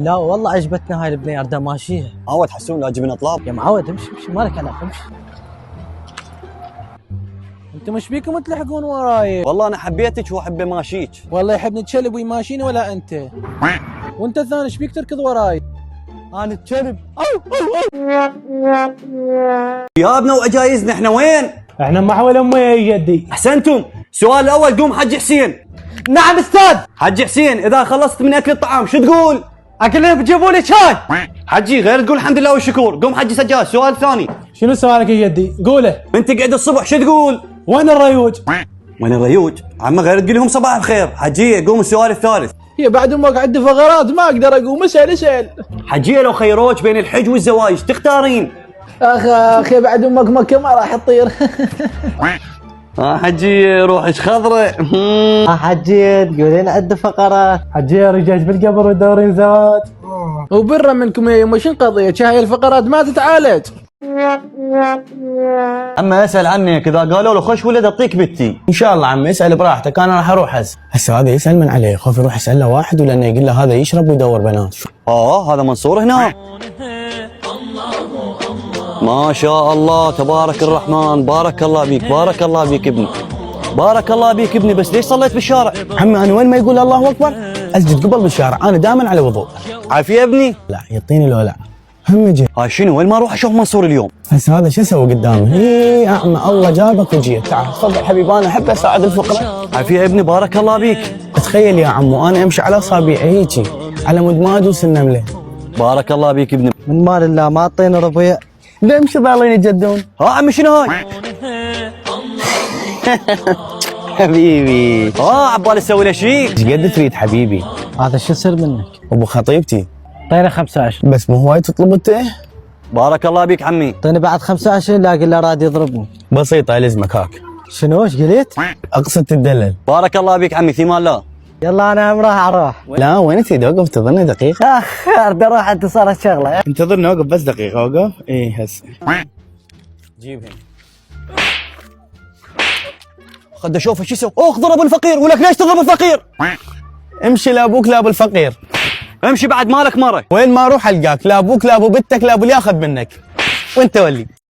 لا والله عجبتنا هاي البنيه اردا ماشيها. معود حسون لا تجيبنا اطلاب. يا معود امشي امشي مالك علاقه امشي. انتم مش بيكم تلحقون وراي؟ والله انا حبيتك واحب ماشيك. والله يحبني تشلب ويماشيني ولا انت؟ وانت الثاني ايش بيك تركض وراي؟ انا الكلب. يا ابنا وعجايزنا احنا وين؟ احنا محول امي يا جدي. احسنتم. السؤال الاول قوم حج حسين. نعم استاذ. حج حسين اذا خلصت من اكل الطعام شو تقول؟ اكل بتجيبوا لي شاي. حجي غير تقول الحمد لله والشكر. قوم حجي سجاد. السؤال الثاني شنو سؤالك يا جدي؟ قوله. انت قاعد الصبح شو تقول؟ وين الريوج؟ وين الريوج؟ عم غير تقول لهم صباح الخير. حجي قوم السؤال الثالث. هي بعد امك عندي فقرات ما اقدر اقوم. اسال. حجي لو خيروك بين الحج والزواج تختارين؟ اخي بعد امك مكه ما راح تطير. حجي روحك خضرة. حجي تقولين عندي فقرات. حجي رجعت بالقبر ودورين زواج. وبرا منكم يا يمه شن قضيه؟ هاي الفقرات ما تتعالج. اما اسال عنك اذا قالوا له خش ولد اعطيك بنتي. ان شاء الله عمي اسال براحتك انا راح اروح هسه هذا يسال من عليه خوف يروح يسال له واحد ولانه يقول له هذا يشرب ويدور بنات. هذا منصور هنا. ما شاء الله تبارك الرحمن. بارك الله بيك بارك الله بيك ابني. بارك الله بيك ابني. بس ليش صليت بالشارع؟ عمي انا وين ما يقول الله اكبر اسجد قبل بالشارع انا دائما على وضوء. عافيه يا ابني. لا يعطيني لو لا هم يجي. هاي شنو وين ما اروح اشوف منصور اليوم؟ هسه هذا شو اسوي قدامه؟ اي يا عمي الله جابك وجيت تعال تفضل حبيبي انا احب اساعد الفقراء. عافيه يا ابني بارك الله بيك. تخيل يا عمو انا امشي على اصابعي هيجي على مود ما ادوس النمله. بارك الله بيك ابني. من مال الله ما اعطينا ربيع. امشي ضالين يجدون. عمي شنو هاي؟ حبيبي عبالي اسوي له شيء. ايش قد تريد حبيبي؟ هذا شو يصير منك؟ ابو خطيبتي. اعطيني 15. بس مو هواي تطلب انت؟ بارك الله بيك عمي. اعطيني بعد 25 لاقي اللي راد يضربني. بسيطه الزمك هاك. شنو ايش قلت؟ اقصد تدلل. بارك الله بيك عمي في مال لا. يلا انا راح اروح. لا وين تريد اوقف تظن دقيقه؟ اخ اريد اروح انت صارت شغله. انتظرني اوقف بس دقيقه اوقف. اي هسه جيبها. خد اشوفه شو يسوي. اخ ضرب الفقير. ولك ليش تضرب الفقير؟ امشي لابوك لابو الفقير. امشي بعد مالك مره. وين ما اروح القاك لا ابوك لا ابو بنتك لا ابو اللي ياخذ منك. وانت ولي.